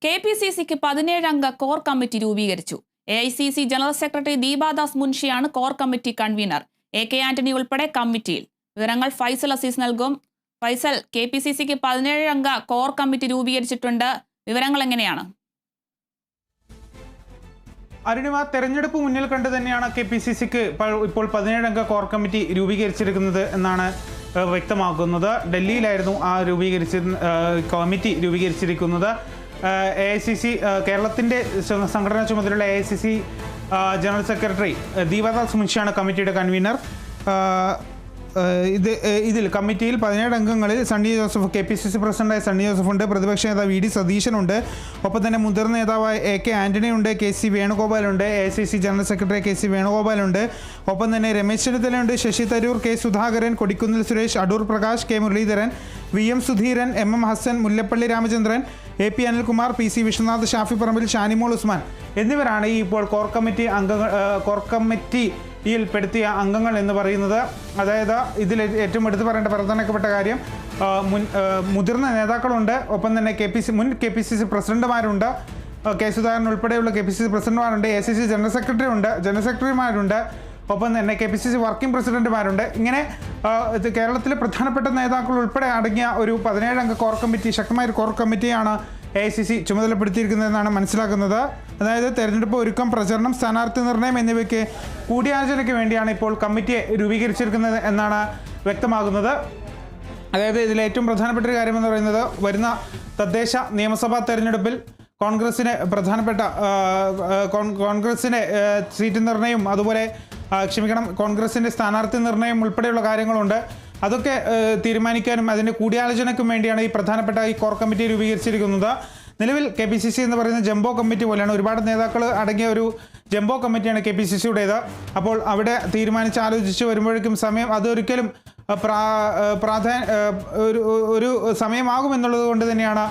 കെപിസിസിക്ക് 17-അംഗ core committee രൂപീകരിച്ചു. AICC general secretary Deepadas മുൻഷിയാണ് core committee convener. A K. Antony ഉൾപ്പെടെ കമ്മിറ്റിയിൽ. വിവരങ്ങൾ ഫൈസൽ അസീസ് നൽകും. ഫൈസൽ, കെപിസിസിക്ക് 17-അംഗ കോർ കമ്മിറ്റി രൂപീകരിച്ചിട്ടുണ്ട്. വിവരങ്ങൾ എങ്ങനെയാണ്? അരുണിമ, തെരഞ്ഞെടുപ്പ് മുന്നിൽ കണ്ട് തന്നെയാണ് കെപിസിസിക്ക് ഇപ്പോൾ 17-അംഗ കോർ കമ്മിറ്റി രൂപീകരിച്ചിരിക്കുന്നത് എന്നാണ് വ്യക്തമാക്കുന്നത്. ഡൽഹിയിലായിരുന്നു ആ കമ്മിറ്റി രൂപീകരിച്ചിരിക്കുന്നത്. എഐസിസി കേരളത്തിൻ്റെ സംഘടനാ ചുമതലയുള്ള എഐസിസി ജനറൽ സെക്രട്ടറി ദീപാദാസ് മുൻഷിയാണ് കമ്മിറ്റിയുടെ കൺവീനർ. ഇതിൽ കമ്മിറ്റിയിൽ 17 അംഗങ്ങളിൽ സണ്ണി ജോസഫ്, കെപിസിസി പ്രസിഡന്റായ സണ്ണി ജോസഫ് ഉണ്ട്, പ്രതിപക്ഷ നേതാവ് വി.ഡി. സതീശനുണ്ട്, ഒപ്പം തന്നെ മുതിർന്ന നേതാവായ എ.കെ. ആന്റണി ഉണ്ട്, കെ.സി. വേണുഗോപാലുണ്ട്, എഐസിസി ജനറൽ സെക്രട്ടറി കെ.സി. വേണുഗോപാലുണ്ട്, ഒപ്പം തന്നെ രമേശ് ചെന്നിത്തലയുണ്ട്, Shashi Tharoor, K. Sudhakaran, Kodikunnil Suresh, Adoor Prakash, K. Muraleedharan, V M. Sudheeran, M M. Hassan, Mullappally Ramachandran, A P. Anilkumar, P C. Vishwanath, Shafi Parambil, Shanimol Usman എന്നിവരാണ് ഇപ്പോൾ കോർ കമ്മിറ്റിയിൽ പെടുത്തിയ അംഗങ്ങൾ എന്ന് പറയുന്നത്. അതായത് ഇതിൽ ഏറ്റവും എടുത്തു പറയേണ്ട പ്രധാനപ്പെട്ട കാര്യം, മുതിർന്ന നേതാക്കളുണ്ട്, ഒപ്പം തന്നെ മുൻ കെപിസിസി പ്രസിഡന്റുമാരുണ്ട്, കെ. സുധാകരൻ ഉൾപ്പെടെയുള്ള കെപിസിസി പ്രസിഡന്റുമാരുണ്ട്, എ.സി.സി ജനറൽ സെക്രട്ടറിമാരുണ്ട്, ഒപ്പം തന്നെ കെപിസിസി വർക്കിംഗ് പ്രസിഡന്റുമാരുണ്ട്. ഇങ്ങനെ കേരളത്തിലെ പ്രധാനപ്പെട്ട നേതാക്കൾ ഉൾപ്പെടെ അടങ്ങിയ ഒരു 17-അംഗ കോർ കമ്മിറ്റി, ശക്തമായ ഒരു കോർ കമ്മിറ്റിയാണ് എഐസിസി ചുമതലപ്പെടുത്തിയിരിക്കുന്നതെന്നാണ് മനസ്സിലാക്കുന്നത്. അതായത് തെരഞ്ഞെടുപ്പ് ഒരുക്കം, പ്രചരണം, സ്ഥാനാർത്ഥി നിർണയം എന്നിവയ്ക്ക് കൂടിയാലോചനയ്ക്ക് വേണ്ടിയാണ് ഇപ്പോൾ കമ്മിറ്റിയെ രൂപീകരിച്ചിരിക്കുന്നത് എന്നാണ് വ്യക്തമാകുന്നത്. അതായത് ഇതിൽ ഏറ്റവും പ്രധാനപ്പെട്ട ഒരു കാര്യമെന്ന് പറയുന്നത്, വരുന്ന തദ്ദേശ നിയമസഭാ തെരഞ്ഞെടുപ്പിൽ കോൺഗ്രസിൻ്റെ സീറ്റ് നിർണയം, അതുപോലെ കോൺഗ്രസിൻ്റെ സ്ഥാനാർത്ഥി നിർണയം ഉൾപ്പെടെയുള്ള കാര്യങ്ങളുണ്ട്. അതൊക്കെ തീരുമാനിക്കാനും അതിൻ്റെ കൂടിയാലോചനയ്ക്കും വേണ്ടിയാണ് ഈ പ്രധാനപ്പെട്ട ഈ കോർ കമ്മിറ്റി രൂപീകരിച്ചിരിക്കുന്നത്. നിലവിൽ കെപിസിസി എന്ന് പറയുന്ന ജംബോ കമ്മിറ്റി പോലെയാണ്, ഒരുപാട് നേതാക്കൾ അടങ്ങിയ ഒരു ജംബോ കമ്മിറ്റിയാണ് കെപിസിസിയുടേത്. അപ്പോൾ അവിടെ ആലോചിച്ച് വരുമ്പോഴേക്കും സമയം അതൊരിക്കലും ഒരു സമയമാകുമെന്നുള്ളത് കൊണ്ട് തന്നെയാണ്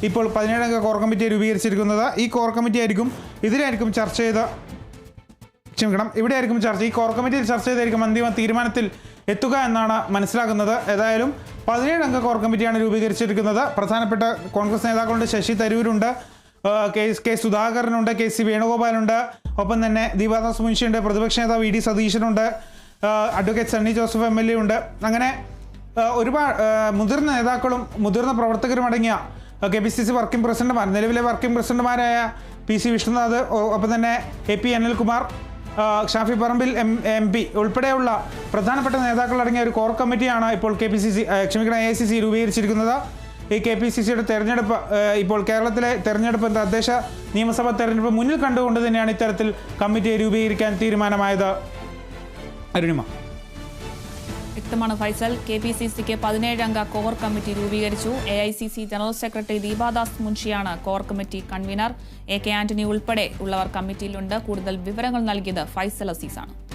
ഇപ്പോൾ 17-അംഗ കോർ കമ്മിറ്റിയെ രൂപീകരിച്ചിരിക്കുന്നത്. ഈ കോർ കമ്മിറ്റി ഇതിലായിരിക്കും ചർച്ച ചെയ്ത് ഈ കോർ കമ്മിറ്റിയിൽ ചർച്ച ചെയ്തായിരിക്കും അന്തിമ തീരുമാനത്തിൽ എത്തുക എന്നാണ് മനസ്സിലാക്കുന്നത്. ഏതായാലും 17-അംഗ കോർ കമ്മിറ്റിയാണ് രൂപീകരിച്ചിരിക്കുന്നത്. പ്രധാനപ്പെട്ട കോൺഗ്രസ് നേതാക്കളുണ്ട്, ശശി തരൂരുണ്ട്, കെ. സുധാകരനുണ്ട്, കെ.സി. വേണുഗോപാലുണ്ട്, ഒപ്പം തന്നെ ദീപാദാസ് മുൻഷിയുണ്ട്, പ്രതിപക്ഷ നേതാവ് വി.ഡി. സതീശനുണ്ട്, അഡ്വക്കേറ്റ് സണ്ണി ജോസഫ് എം.എൽ.എ. ഉണ്ട്. അങ്ങനെ ഒരുപാട് മുതിർന്ന നേതാക്കളും മുതിർന്ന പ്രവർത്തകരും അടങ്ങിയ കെപിസിസി വർക്കിംഗ് പ്രസിഡന്റുമാർ, നിലവിലെ വർക്കിംഗ് പ്രസിഡന്റുമാരായ പി.സി. വിശ്വനാഥ്, ഒപ്പം തന്നെ എ.പി. അനിൽകുമാർ, ഷാഫി പറമ്പിൽ എം.പി. ഉൾപ്പെടെയുള്ള പ്രധാനപ്പെട്ട നേതാക്കൾ അടങ്ങിയ ഒരു കോർ കമ്മിറ്റിയാണ് ഇപ്പോൾ എഐസിസി രൂപീകരിച്ചിരിക്കുന്നത്. ഈ കെപിസിസിയുടെ തെരഞ്ഞെടുപ്പ്, ഇപ്പോൾ കേരളത്തിലെ തെരഞ്ഞെടുപ്പ്, തദ്ദേശ നിയമസഭാ തെരഞ്ഞെടുപ്പ് മുന്നിൽ കണ്ടുകൊണ്ട് തന്നെയാണ് ഇത്തരത്തിൽ കമ്മിറ്റിയെ രൂപീകരിക്കാൻ തീരുമാനമായത്. അരുണിമ. വ്യക്തമാണ് ഫൈസൽ. കെപിസിസിക്ക് 17-അംഗ കോർ കമ്മിറ്റി രൂപീകരിച്ചു. എഐസിസി ജനറൽ സെക്രട്ടറി ദീപാദാസ് മുൻഷിയാണ് core committee convener. A K. Antony ഉൾപ്പെടെ ഉള്ളവർ കമ്മിറ്റിയിലുണ്ട്. കൂടുതൽ വിവരങ്ങൾ നൽകിയത് ഫൈസൽ അസീസാണ്.